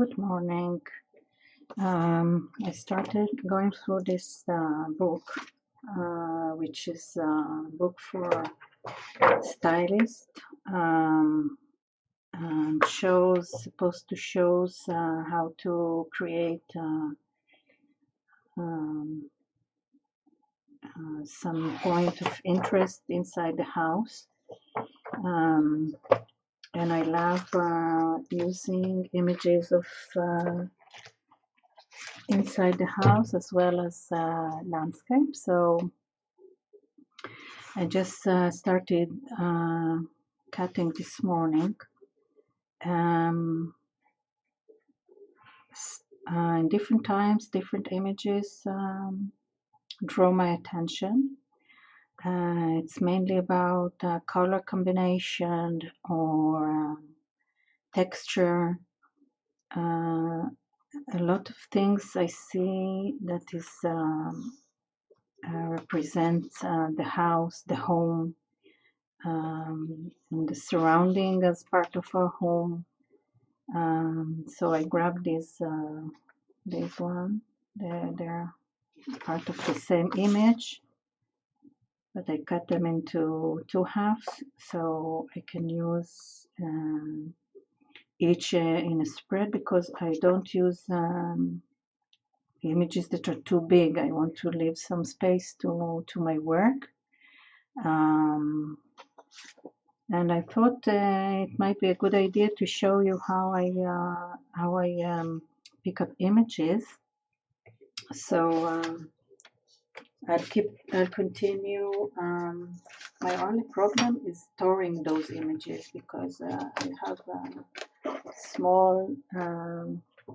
Good morning. I started going through this book, which is a book for stylists. Supposed to shows how to create um, some point of interest inside the house. Um, and I love using images of inside the house as well as landscape. So I just started cutting this morning. In different times, different images draw my attention. It's mainly about color combination or texture. A lot of things I see that is represents the house, the home, and the surrounding as part of our home. So I grabbed this one. They're part of the same image, but I cut them into two halves so I can use each in a spread because I don't use images that are too big. I want to leave some space to my work. And I thought it might be a good idea to show you how I pick up images. So I'll continue. My only problem is storing those images because I have a small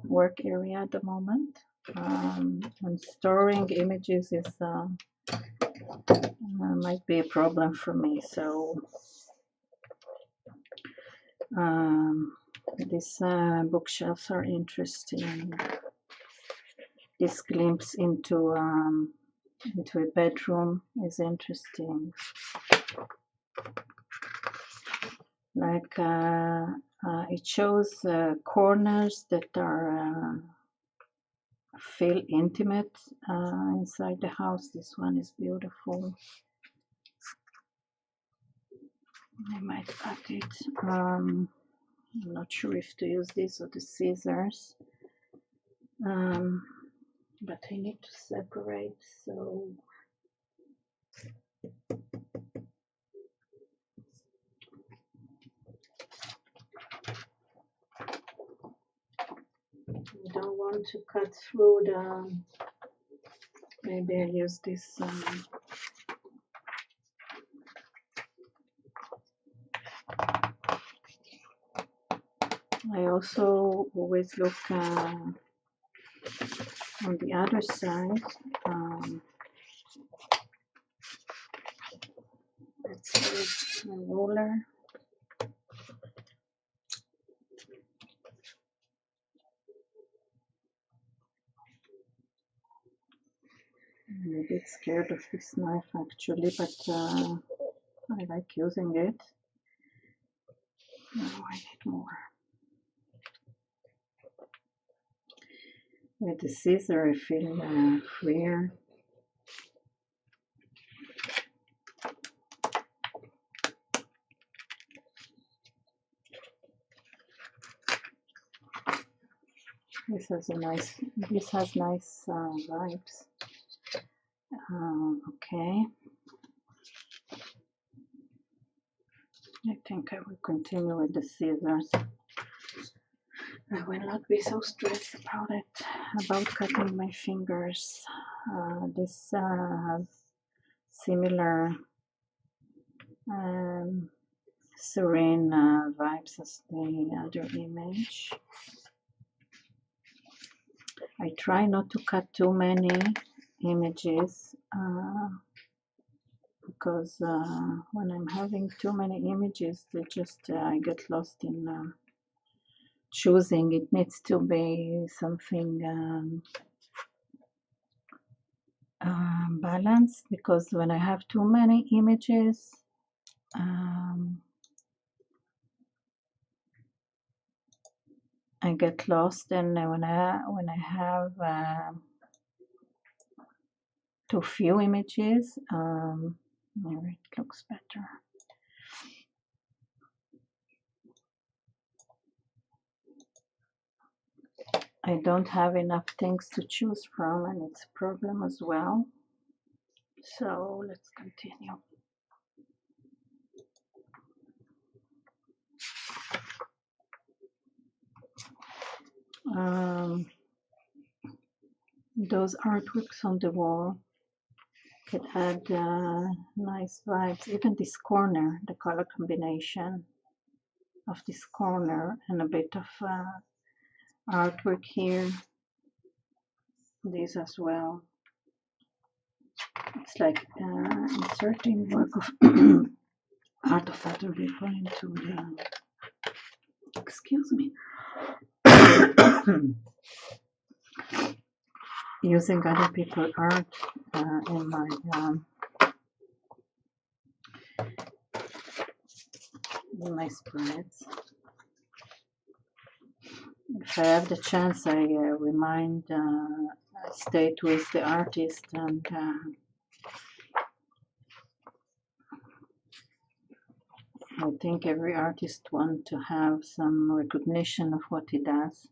work area at the moment. And storing images is might be a problem for me. So these bookshelves are interesting. This glimpse into a bedroom is interesting. Like it shows corners that are feel intimate inside the house. This one is beautiful. I might cut it. I'm not sure if to use this or the scissors, but I need to separate, so I don't want to cut through the, maybe I'll use this I also always look on the other side. Let's use a ruler. I'm a bit scared of this knife actually, but I like using it. Now I need more. With the scissor I feel freer. This has nice vibes. Okay. I think I will continue with the scissors. I will not be so stressed about it, about cutting my fingers. This has similar serene vibes as the other image. I try not to cut too many images because when I'm having too many images, they just I get lost in choosing. It needs to be something balanced, because when I have too many images, I get lost, and when I have too few images, maybe it looks better. I don't have enough things to choose from, and it's a problem as well. So let's continue. Those artworks on the wall could add nice vibes. Even this corner, the color combination of this corner and a bit of artwork here, these as well. It's like inserting work of art of other people into the, excuse me, using other people's art in my spreads. If I have the chance, I state with the artist, and I think every artist wants to have some recognition of what he does.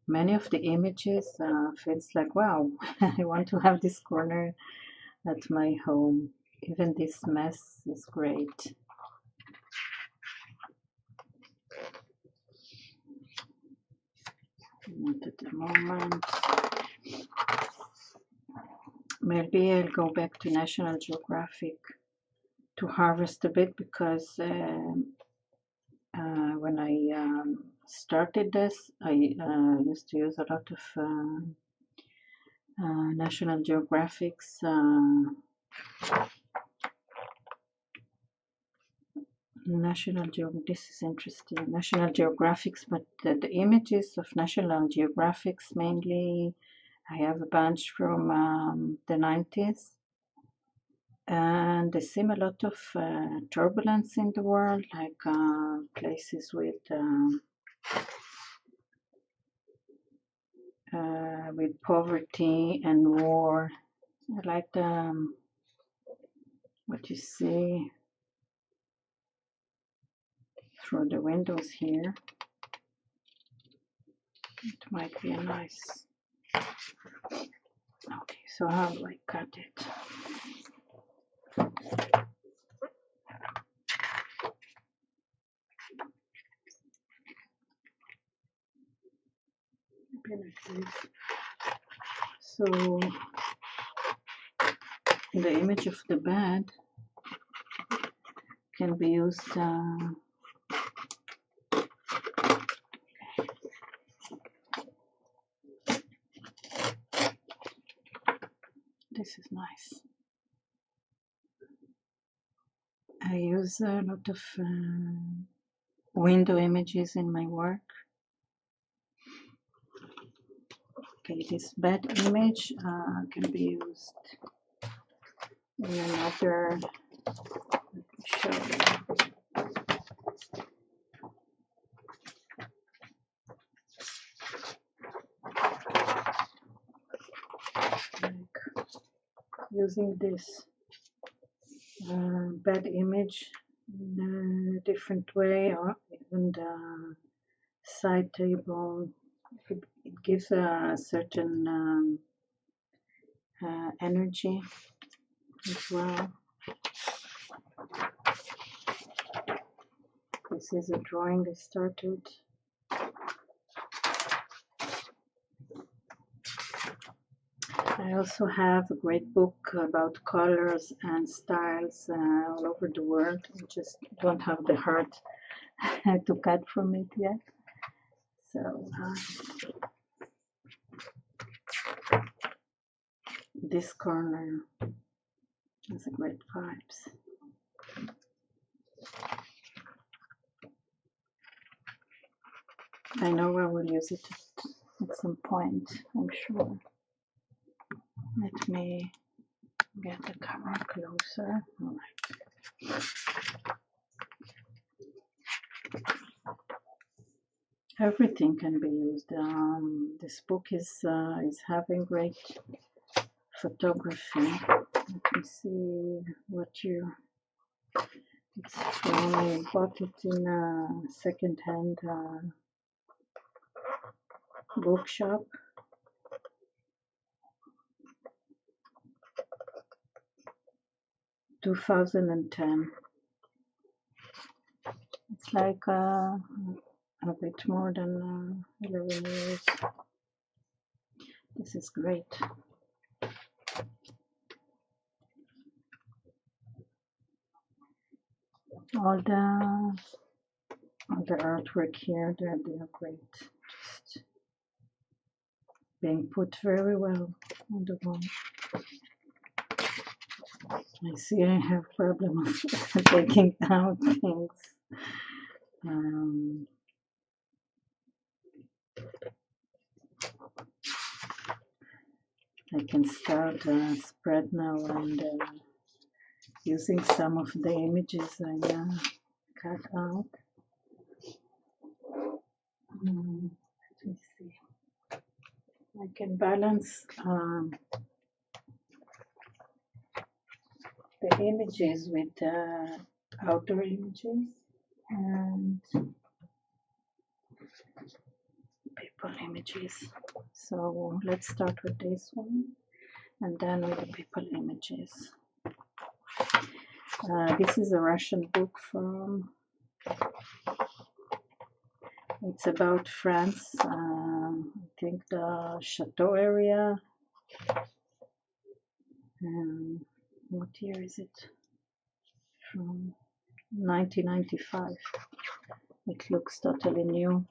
Many of the images feels like, wow, I want to have this corner at my home. Even this mess is great. Not at the moment. Maybe I'll go back to National Geographic to harvest a bit, because when I started this, I used to use a lot of National Geographic's this is interesting, National Geographics, but the images of National Geographics mainly, I have a bunch from the 90s, and they seem a lot of turbulence in the world, like places with poverty and war. I like what you see through the windows here. It might be a nice. Okay, so how do I cut it? Maybe like this. So the image of the bed can be used this is nice. I use a lot of window images in my work. Okay, this bed image can be used in another, let me show you. Like using this bed image in a different way, or even the side table. It gives a certain energy as well. This is a drawing I started. I also have a great book about colors and styles all over the world. I just don't have the heart to cut from it yet. So this corner has a great vibes. I know I will use it at some point, I'm sure. Let me get the camera closer. All right. Everything can be used. This book is having great photography. Let me see what you. It's from, I bought it in a second-hand bookshop. 2010. It's like a bit more than 11 years. This is great. All the artwork here, they are great. Just being put very well on the wall. I see I have problem of taking out things. I can start a spread now and using some of the images I cut out. Let me see. I can balance the images with outdoor images and people images. So let's start with this one and then with the people images. This is a Russian book from, it's about France, I think the Chateau area. What year is it? From 1995. It looks totally new.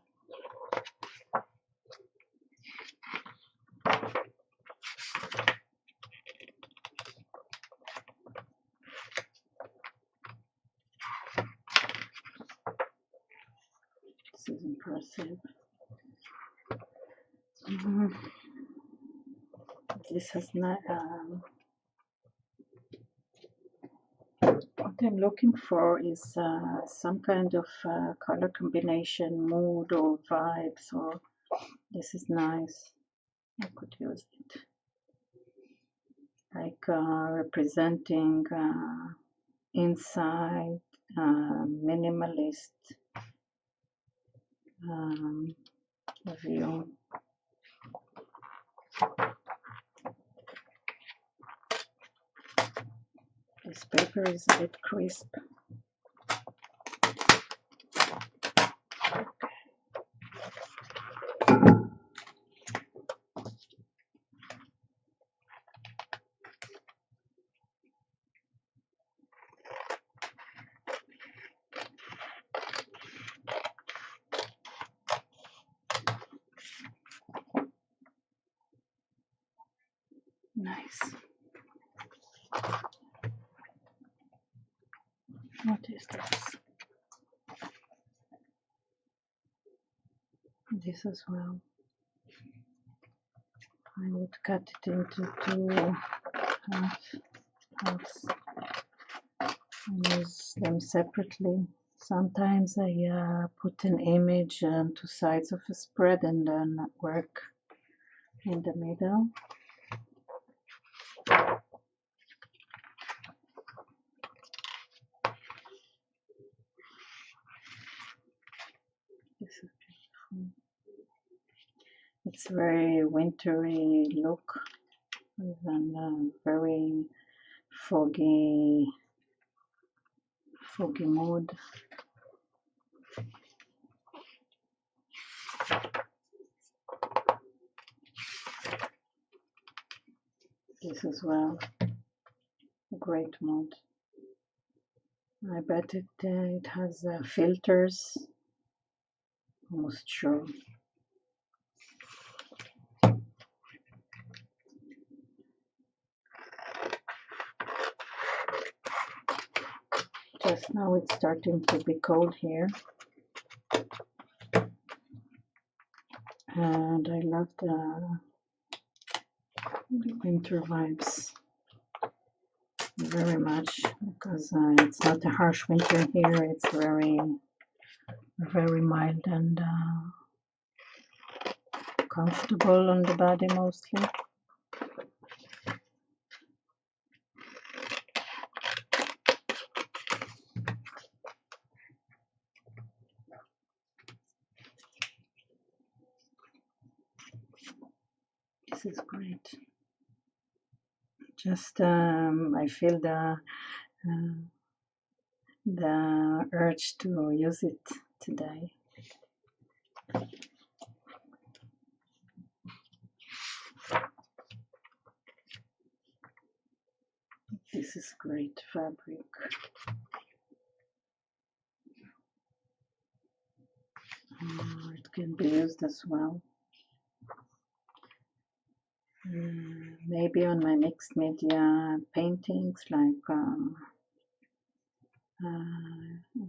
This is impressive. This has not. What I'm looking for is some kind of color combination, mood or vibe. So this is nice. I could use it. Like representing inside minimalist view. This paper is a bit crisp. Nice. What is this? This as well. I would cut it into two halves and use them separately. Sometimes I put an image on two sides of a spread and then work in the middle. This is beautiful. It's very wintry look and very foggy mood. This as well, great mood. I bet it has filters, almost sure. Just now it's starting to be cold here. And I love the winter vibes. very much because it's not a harsh winter here. It's very mild and comfortable on the body mostly. This is great. Just I feel the urge to use it today. This is great fabric. It can be used as well. Maybe on my mixed media paintings, like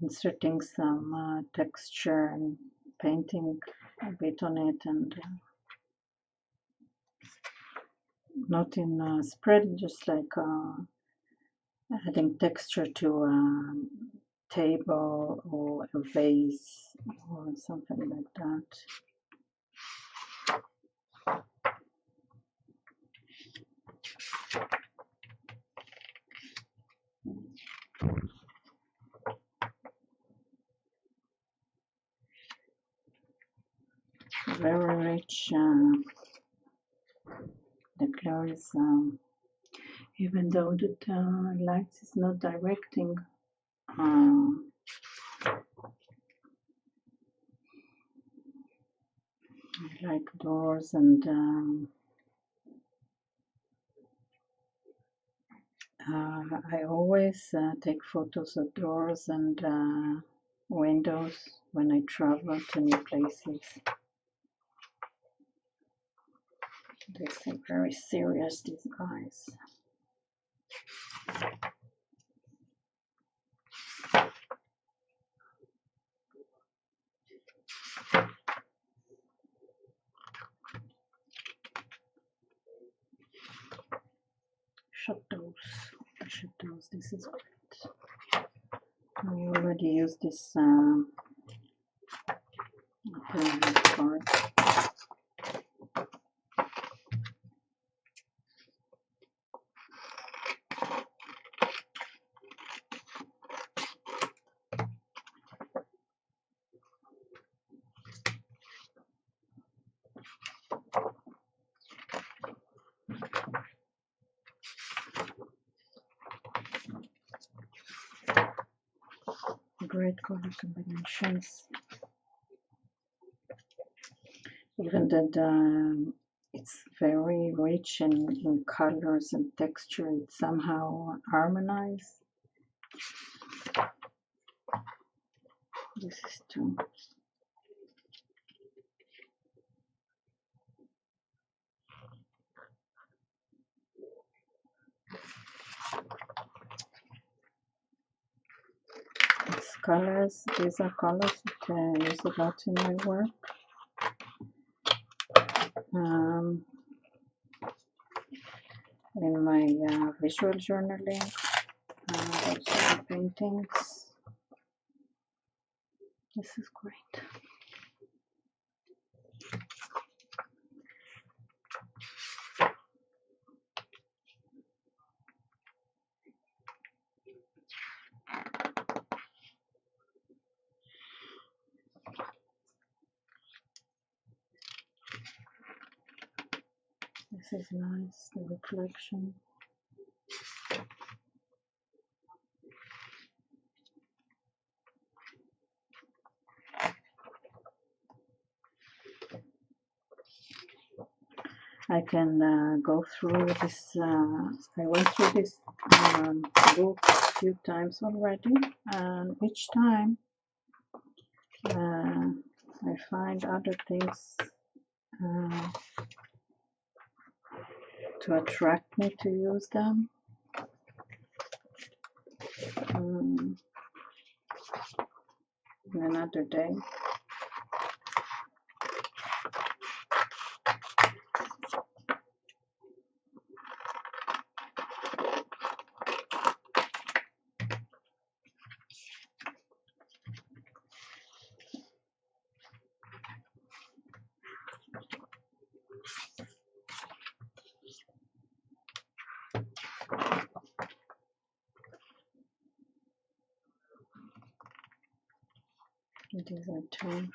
inserting some texture and painting a bit on it, and not in spread, just like adding texture to a table or a vase or something like that. Very rich. The glow is, even though the light is not directing, I like doors, and I always take photos of doors and windows when I travel to new places. They seem very serious, these guys. Shadows, this is great. I already used this card. Great color combinations. Even that it's very rich in colors and texture, it's somehow harmonized. This is too. It's colors, these are colors that I use a lot in my work. In my visual journaling, also paintings. This is great. This is nice, the reflection. I can go through this. I went through this book a few times already, and each time I find other things to attract me to use them. In another day. These are two.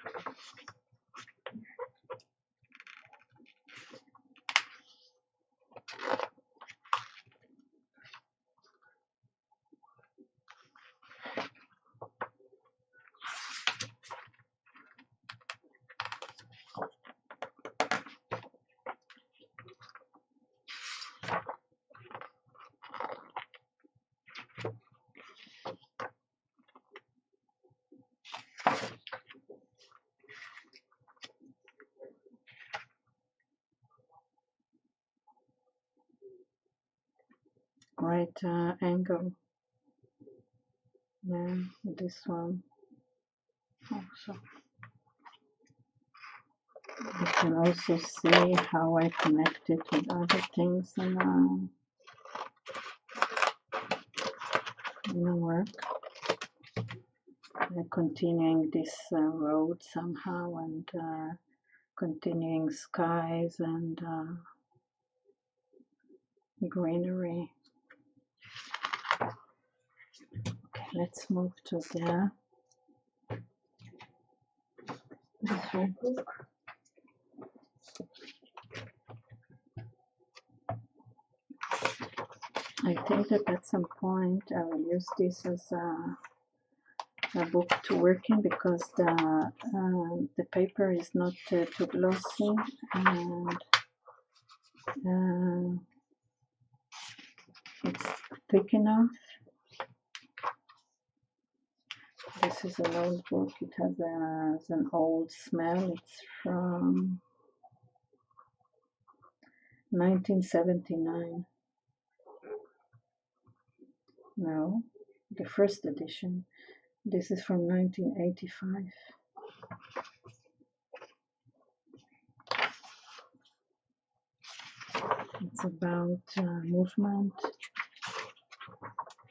Right angle. Then this one also. You can also see how I connect it with other things in the work. Continuing this road somehow, and continuing skies and greenery. Okay, let's move to the visual book. I think that at some point I will use this as a book to work in, because the paper is not too glossy, and it's thick enough. This is an old book. It has an old smell. It's from 1979. No, the first edition. This is from 1985. It's about movement,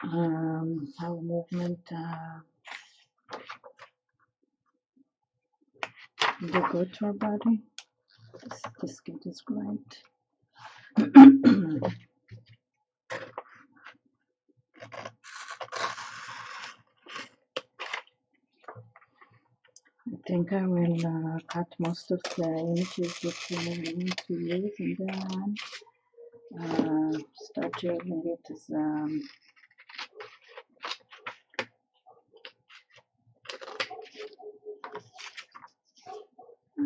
how movement they go to our body. This kit is great. I think I will cut most of the images that I want to use, and then start using it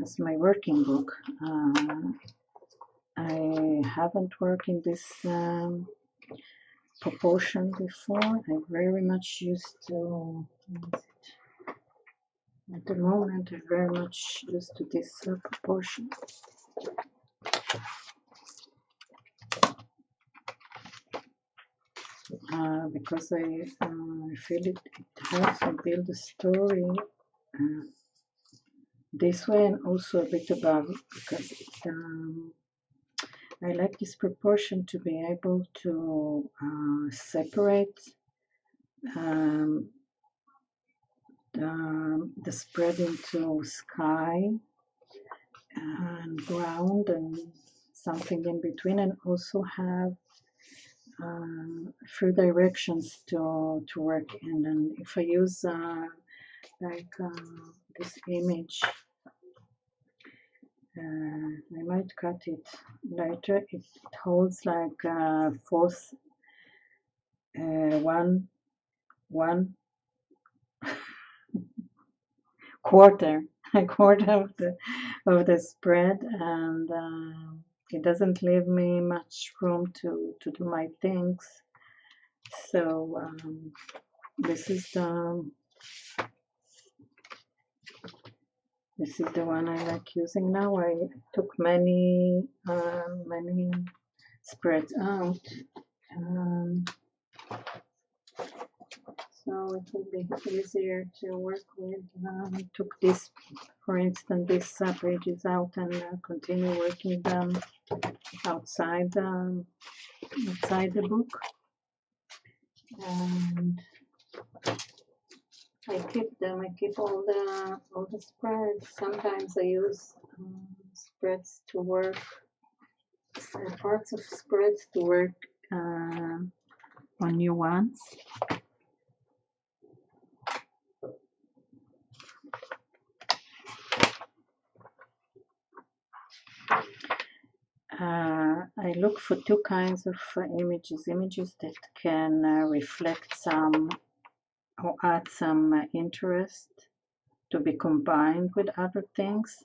as my working book. I haven't worked in this proportion before. I very much used to, at the moment, I'm very much used to this proportion. Because I feel it helps me build a story this way, and also a bit above, because I like this proportion to be able to separate the spread into sky and ground and something in between, and also have few directions to work in. And if I use like this image, I might cut it later. It holds like fourth, one quarter, a quarter of the spread, and it doesn't leave me much room to do my things. So this is the one I like using now. I took many spreads out, so it will be easier to work with. I took this, for instance, these pages out, and continue working them outside the book. And I keep them. I keep all the spreads. Sometimes I use spreads to work, parts of spreads to work on new ones. I look for two kinds of images that can reflect some or add some interest to be combined with other things.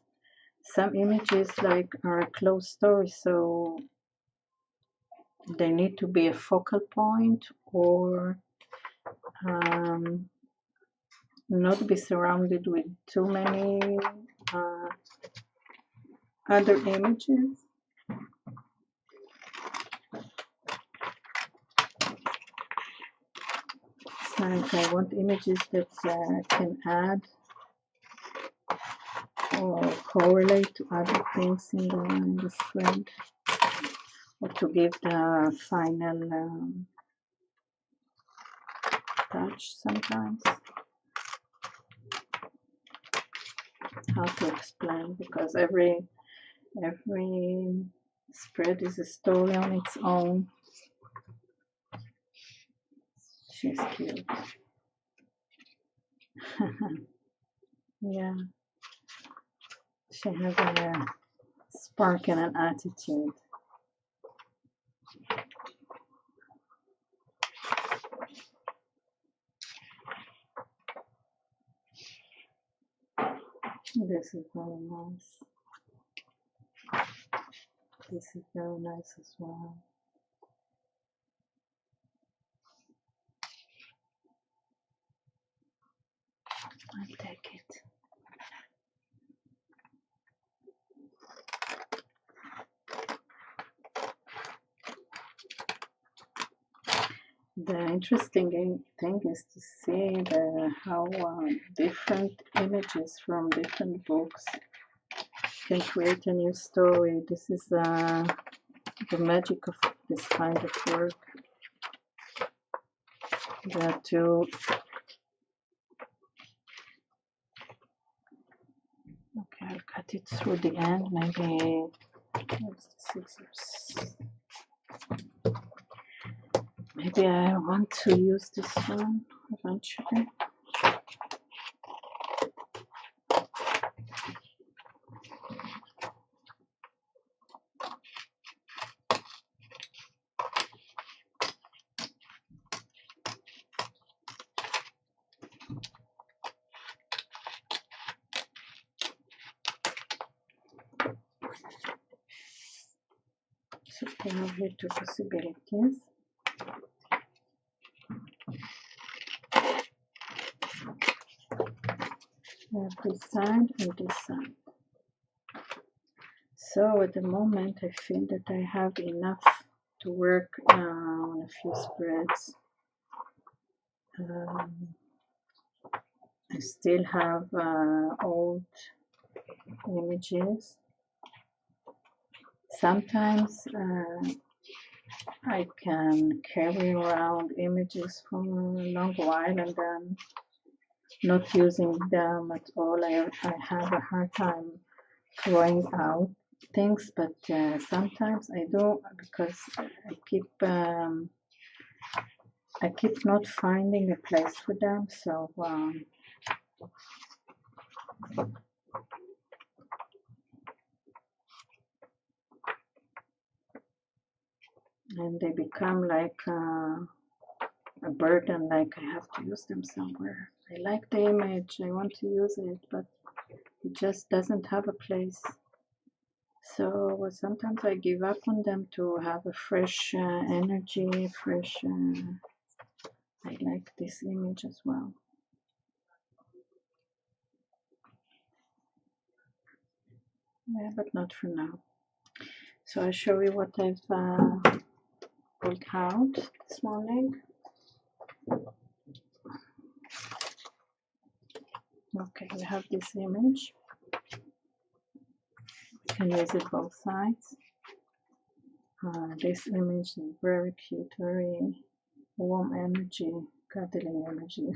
Some images like are a closed story, so they need to be a focal point or not be surrounded with too many other images. It's like I want images that can add or correlate to other things in the spread, or to give the final touch sometimes. How to explain, because every spread is a story on its own. She's cute. Yeah, she has a spark and an attitude. This is very nice. This is very nice as well. I'll take it. The interesting thing is to see how different images from different books can create a new story. This is the magic of this kind of work. That to okay, I'll cut it through the end. Maybe where's the scissors? Maybe I want to use this one eventually. So we have here two possibilities. We have this side and this side. So at the moment I feel that I have enough to work on a few spreads. I still have old images. Sometimes I can carry around images for a long while and then not using them at all. I have a hard time throwing out things, but sometimes I do, because I keep not finding a place for them. So and they become like a burden, like I have to use them somewhere. I like the image, I want to use it, but it just doesn't have a place. So sometimes I give up on them to have a fresh energy, fresh. I like this image as well. Yeah, but not for now. So I'll show you what I've pulled out this morning. Okay, we have this image. You can use it both sides. This image is very cute, very warm energy, cuddling energy.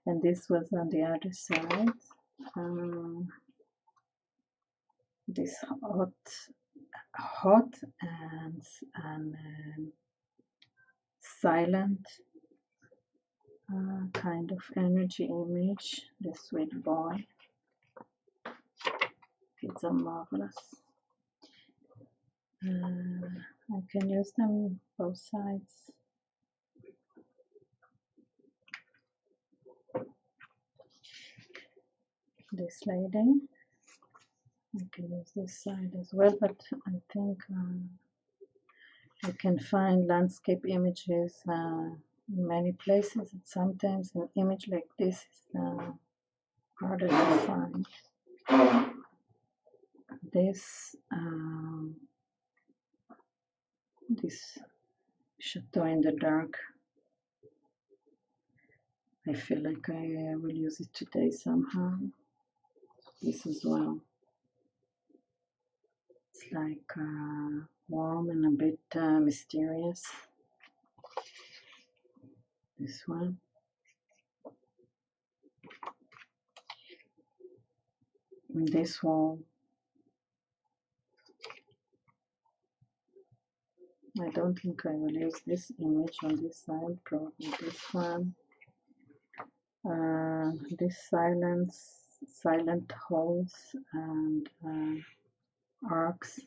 And this was on the other side. This hot and silent kind of energy image, the sweet boy. Kids are marvelous. I can use them both sides. This lady, I can use this side as well, but I think I can find landscape images in many places, and sometimes an image like this is harder to find. This chateau in the dark, I feel like I will use it today somehow. This as well. It's like warm and a bit mysterious. This one. And this wall. I don't think I will use this image on this side, probably this one. This silent holes and arcs.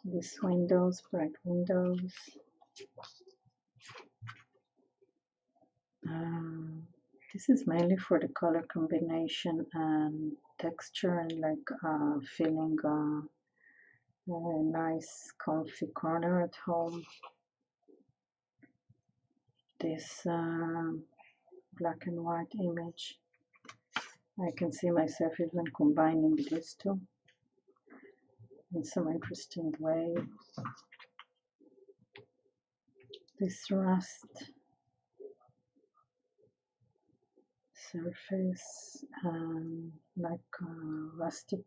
These windows, bright windows. This is mainly for the color combination and texture and like feeling a nice comfy corner at home. This black and white image, I can see myself even combining these two in some interesting way. This rust surface, like a rustic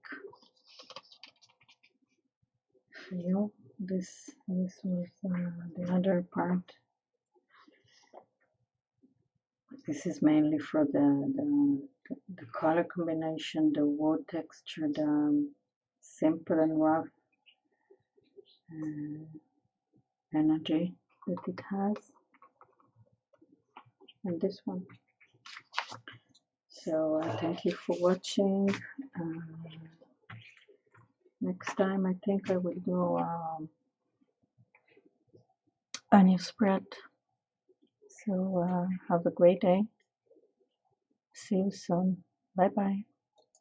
feel. This was the other part. This is mainly for the color combination, the wood texture, the simple and rough energy that it has, and this one. So thank you for watching. Next time I think I will do a new spread. So have a great day. See you soon. Bye bye.